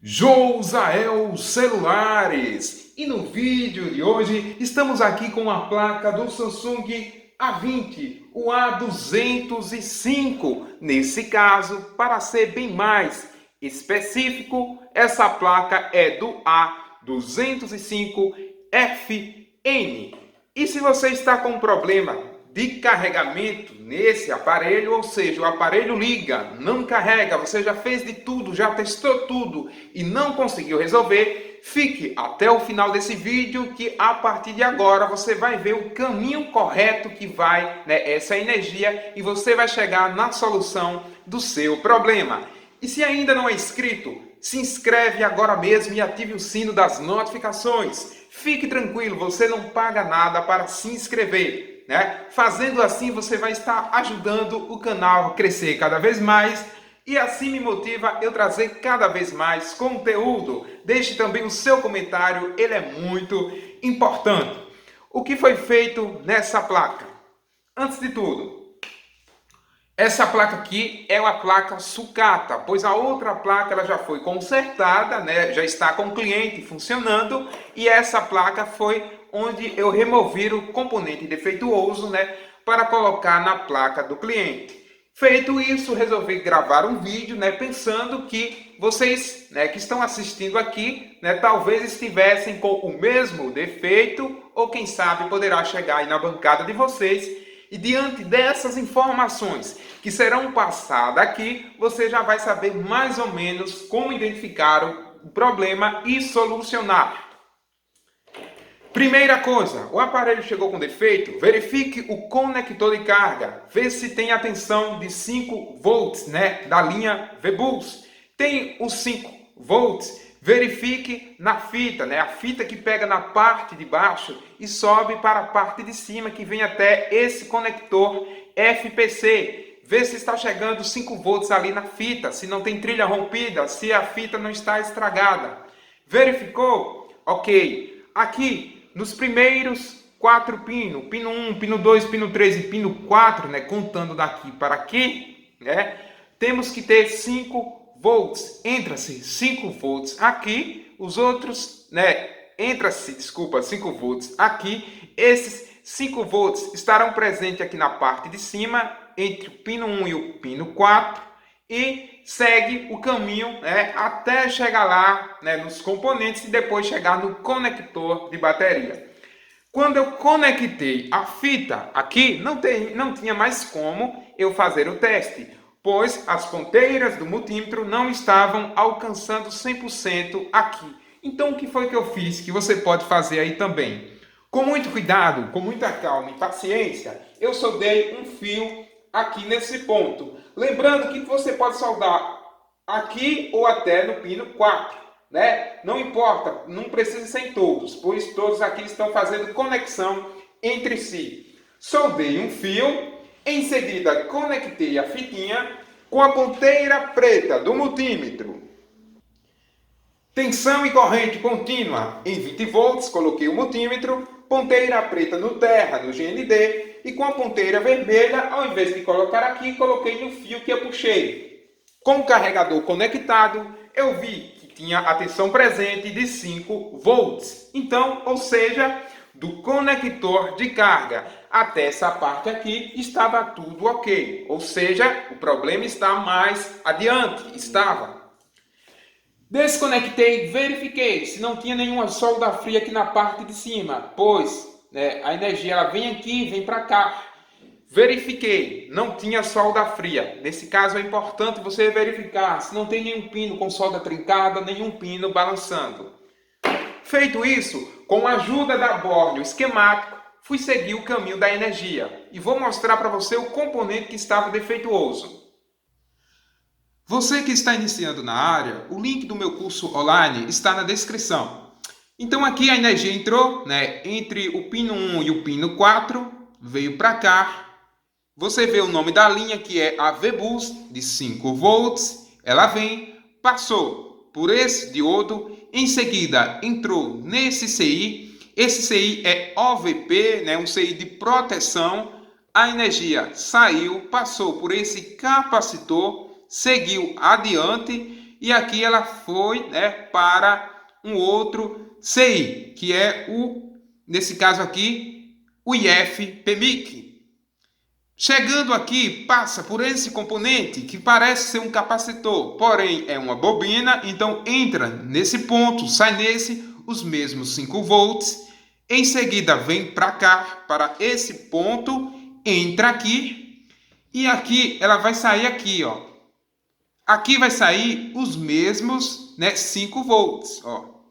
Jousael Celulares, e no vídeo de hoje estamos aqui com a placa do Samsung A20, o A205. Nesse caso, para ser bem mais específico, essa placa é do A205FN. E se você está com um problema de carregamento nesse aparelho, ou seja, o aparelho liga, não carrega, você já fez de tudo, já testou tudo e não conseguiu resolver, fique até o final desse vídeo que a partir de agora você vai ver o caminho correto que vai, essa energia, e você vai chegar na solução do seu problema. E se ainda não é inscrito, se inscreve agora mesmo e ative o sino das notificações. Fique tranquilo, você não paga nada para se inscrever. Fazendo assim, você vai estar ajudando o canal a crescer cada vez mais e assim me motiva eu trazer cada vez mais conteúdo. Deixe também o seu comentário, ele é muito importante. O que foi feito nessa placa? Antes de tudo, essa placa aqui é uma placa sucata, pois a outra placa ela já foi consertada, já está com o cliente funcionando, e essa placa foi onde eu removi o componente defeituoso, para colocar na placa do cliente. Feito isso, resolvi gravar um vídeo, pensando que vocês, que estão assistindo aqui, talvez estivessem com o mesmo defeito, ou quem sabe poderá chegar aí na bancada de vocês, e diante dessas informações que serão passadas aqui, você já vai saber mais ou menos como identificar o problema e solucionar. Primeira coisa, o aparelho chegou com defeito, verifique o conector de carga, vê se tem a tensão de 5 volts, da linha VBus. Tem os 5 volts, verifique na fita, a fita que pega na parte de baixo e sobe para a parte de cima, que vem até esse conector FPC. Vê se está chegando 5 volts ali na fita, se não tem trilha rompida, se a fita não está estragada. Verificou? Ok. Aqui, nos primeiros 4 pinos, pino 1, pino 2, pino 3 e pino 4, contando daqui para aqui, temos que ter 5 volts. Entra-se 5 volts aqui, os outros, entra-se, 5 volts aqui. Esses 5 volts estarão presentes aqui na parte de cima, entre o pino 1 e o pino 4, e segue o caminho, até chegar lá, nos componentes e depois chegar no conector de bateria. Quando eu conectei a fita aqui, não tinha mais como eu fazer o teste, pois as ponteiras do multímetro não estavam alcançando 100% aqui. Então o que foi que eu fiz, que você pode fazer aí também? Com muito cuidado, com muita calma e paciência, eu soldei um fio aqui nesse ponto. Lembrando que você pode soldar aqui ou até no pino 4, Não importa, não precisa ser em todos, pois todos aqui estão fazendo conexão entre si. Soldei um fio, em seguida conectei a fitinha com a ponteira preta do multímetro. Tensão e corrente contínua em 20 volts, coloquei o multímetro, ponteira preta no terra, no GND, e com a ponteira vermelha, ao invés de colocar aqui, coloquei no fio que eu puxei. Com o carregador conectado, eu vi que tinha a tensão presente de 5 volts. Então, ou seja, do conector de carga até essa parte aqui, estava tudo ok. Ou seja, o problema está mais adiante, estava. Desconectei, verifiquei se não tinha nenhuma solda fria aqui na parte de cima, pois a energia ela vem aqui, vem para cá. Verifiquei, não tinha solda fria. Nesse caso é importante você verificar se não tem nenhum pino com solda trincada, nenhum pino balançando. Feito isso, com a ajuda da borne esquemático, fui seguir o caminho da energia e vou mostrar para você o componente que estava defeituoso. Você que está iniciando na área, o link do meu curso online está na descrição. Então aqui a energia entrou, entre o pino 1 e o pino 4, veio para cá. Você vê o nome da linha que é a VBus de 5 volts, ela vem, passou por esse diodo, em seguida entrou nesse CI, esse CI é OVP, um CI de proteção, a energia saiu, passou por esse capacitor, seguiu adiante e aqui ela foi, né, para um outro CI, que é nesse caso aqui, o IF-PMIC. Chegando aqui, passa por esse componente que parece ser um capacitor, porém é uma bobina, então entra nesse ponto, sai nesse, os mesmos 5 volts, em seguida vem para cá, para esse ponto, entra aqui, e aqui ela vai sair aqui, ó. Aqui vai sair os mesmos, né, 5 volts, ó.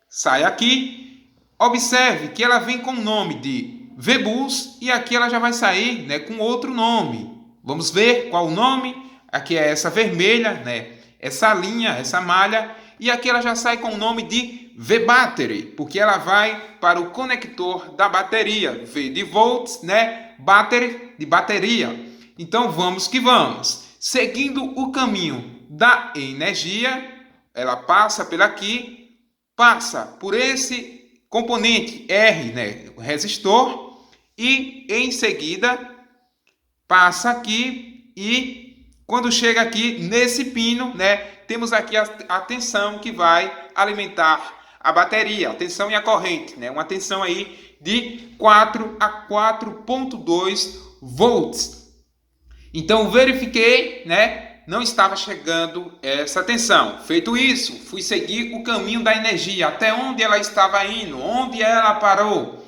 Sai aqui, observe que ela vem com o nome de VBus e aqui ela já vai sair, né, com outro nome. Vamos ver qual o nome? Aqui é essa vermelha, né, essa linha, essa malha, e aqui ela já sai com o nome de V-Battery, porque ela vai para o conector da bateria. V de volts, né, battery de bateria. Então vamos que vamos. Seguindo o caminho da energia, ela passa por aqui, passa por esse componente R, né, o resistor, e em seguida passa aqui e quando chega aqui nesse pino, né, temos aqui a tensão que vai alimentar a bateria, a tensão e a corrente, né, uma tensão aí de 4 a 4,2 volts. Então verifiquei, né, não estava chegando essa tensão. Feito isso, fui seguir o caminho da energia, até onde ela estava indo, onde ela parou.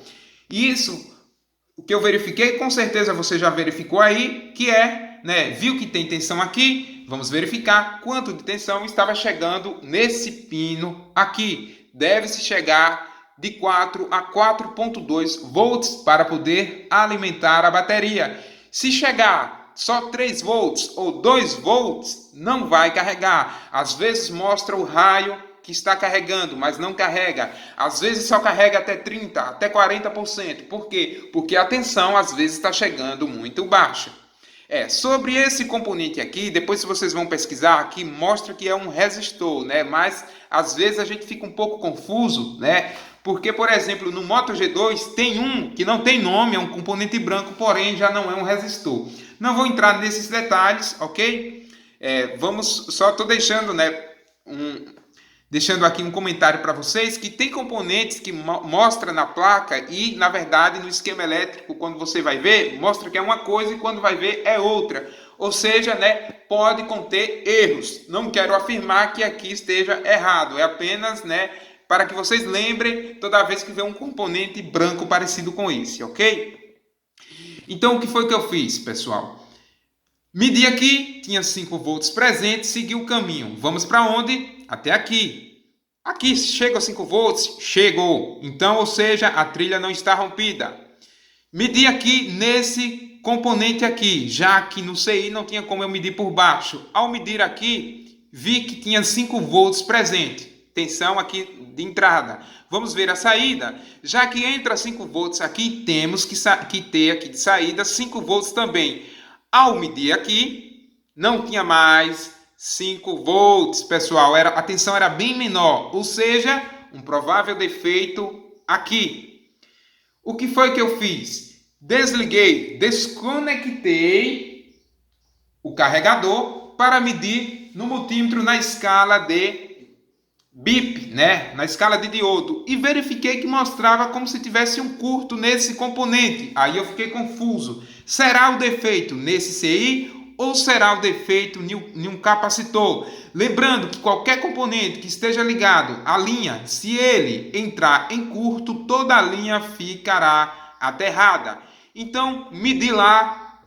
Isso, o que eu verifiquei, com certeza você já verificou aí, que é, né, viu que tem tensão aqui, vamos verificar quanto de tensão estava chegando nesse pino aqui. Deve-se chegar de 4 a 4,2 volts para poder alimentar a bateria. Se chegar só 3 volts ou 2 volts, não vai carregar. Às vezes mostra o raio que está carregando, mas não carrega. Às vezes só carrega até 30%, até 40%. Por quê? Porque a tensão às vezes está chegando muito baixa. Sobre esse componente aqui, depois se vocês vão pesquisar aqui, mostra que é um resistor, né? Mas às vezes a gente fica um pouco confuso, né? Porque, por exemplo, no Moto G2 tem um que não tem nome, é um componente branco, porém já não é um resistor. Não vou entrar nesses detalhes, ok? Estou deixando, né, deixando aqui um comentário para vocês que tem componentes que mostra na placa e, na verdade, no esquema elétrico, quando você vai ver, mostra que é uma coisa e quando vai ver é outra. Ou seja, né, pode conter erros. Não quero afirmar que aqui esteja errado, é apenas, né, para que vocês lembrem toda vez que vê um componente branco parecido com esse, ok? Então, o que foi que eu fiz, pessoal? Medi aqui, tinha 5 volts presentes, segui o caminho. Vamos para onde? Até aqui. Aqui chega a 5 volts? Chegou. Então, ou seja, a trilha não está rompida. Medi aqui nesse componente aqui, já que no CI não tinha como eu medir por baixo. Ao medir aqui, vi que tinha 5 volts presente. Tensão aqui de entrada. Vamos ver a saída. Já que entra 5 volts aqui, temos que ter aqui de saída 5 volts também. Ao medir aqui, não tinha mais 5 volts, pessoal. A tensão era bem menor, ou seja, um provável defeito aqui. O que foi que eu fiz? Desliguei, desconectei o carregador para medir no multímetro na escala de BIP, né? Na escala de diodo, e verifiquei que mostrava como se tivesse um curto nesse componente. Aí eu fiquei confuso. Será o defeito nesse CI ou será o defeito em um capacitor? Lembrando que qualquer componente que esteja ligado à linha, se ele entrar em curto, toda a linha ficará aterrada. Então, medi lá,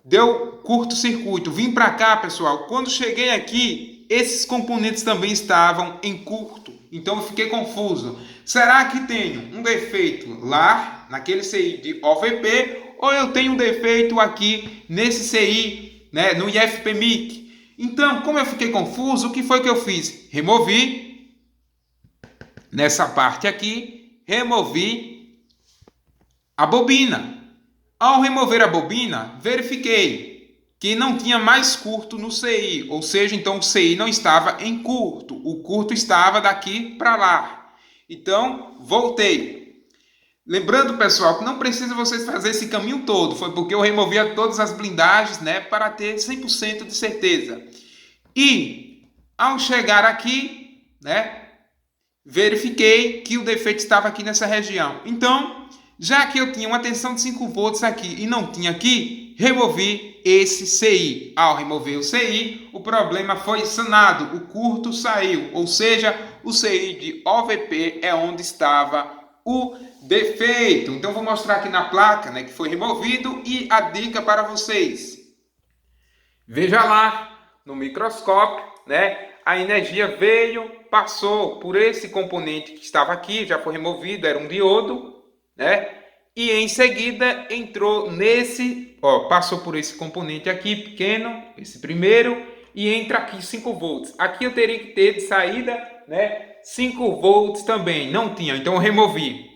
deu curto-circuito. Vim para cá, pessoal. Quando cheguei aqui, esses componentes também estavam em curto, então eu fiquei confuso. Será que tenho um defeito lá, naquele CI de OVP, ou eu tenho um defeito aqui nesse CI, né, no IF-PMIC? Então, como eu fiquei confuso, o que foi que eu fiz? Removi, nessa parte aqui, removi a bobina. Ao remover a bobina, verifiquei que não tinha mais curto no CI, ou seja, então o CI não estava em curto, o curto estava daqui para lá. Então, voltei. Lembrando, pessoal, que não precisa vocês fazer esse caminho todo, foi porque eu removia todas as blindagens, né, para ter 100% de certeza. E Ao chegar aqui, né, verifiquei que o defeito estava aqui nessa região. Então, já que eu tinha uma tensão de 5 volts aqui e não tinha aqui, removi esse CI. Ao remover o CI, o problema foi sanado, o curto saiu, ou seja, o CI de OVP é onde estava o defeito. Então, vou mostrar aqui na placa, né, que foi removido, e a dica para vocês. Veja lá no microscópio, né, a energia veio, passou por esse componente que estava aqui, já foi removido, era um diodo, né? E em seguida entrou nesse, passou por esse componente aqui pequeno, esse primeiro, e entra aqui 5 volts. Aqui eu teria que ter de saída, né, 5 volts também, não tinha, então eu removi.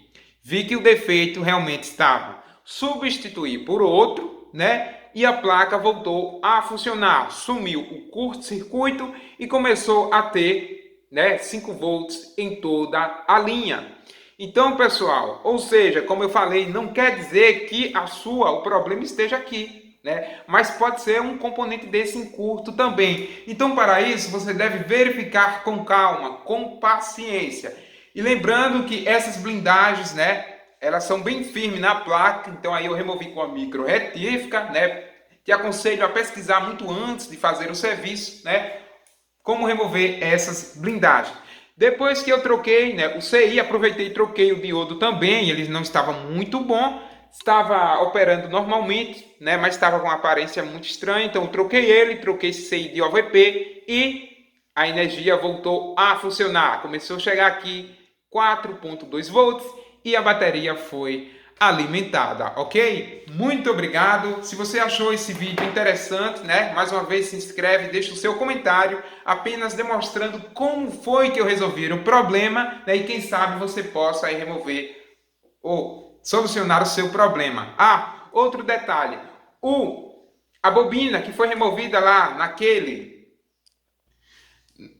Vi que o defeito realmente estava. Substituí por outro, né? E a placa voltou a funcionar. Sumiu o curto-circuito e começou a ter, né, 5 volts em toda a linha. Então, pessoal, ou seja, como eu falei, não quer dizer que o problema esteja aqui, né? Mas pode ser um componente desse em curto também. Então, para isso, você deve verificar com calma, com paciência. E lembrando que essas blindagens, né, elas são bem firmes na placa, então aí eu removi com a micro retífica, né? Te aconselho a pesquisar muito antes de fazer o serviço, né? Como remover essas blindagens. Depois que eu troquei, né, o CI, aproveitei e troquei o diodo também, ele não estava muito bom, estava operando normalmente, né, mas estava com uma aparência muito estranha, então eu troquei ele, troquei esse CI de OVP e a energia voltou a funcionar. Começou a chegar aqui 4.2 volts e a bateria foi alimentada, ok? Muito obrigado. Se você achou esse vídeo interessante, né? Mais uma vez se inscreve, deixa o seu comentário, apenas demonstrando como foi que eu resolvi o problema, né? E quem sabe você possa aí remover ou solucionar o seu problema. Ah, outro detalhe, a bobina que foi removida lá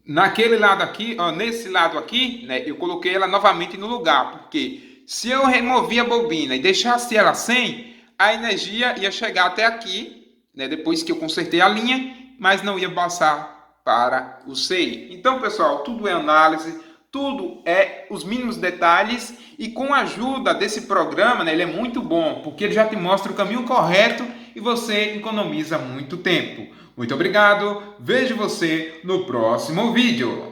naquele lado aqui, ó, nesse lado aqui, né? Eu coloquei ela novamente no lugar, porque se eu remover a bobina e deixasse ela sem, a energia ia chegar até aqui, né, depois que eu consertei a linha, mas não ia passar para o CI. Então, pessoal, tudo é análise, tudo é os mínimos detalhes, e com a ajuda desse programa, né, ele é muito bom, porque ele já te mostra o caminho correto e você economiza muito tempo. Muito obrigado, vejo você no próximo vídeo.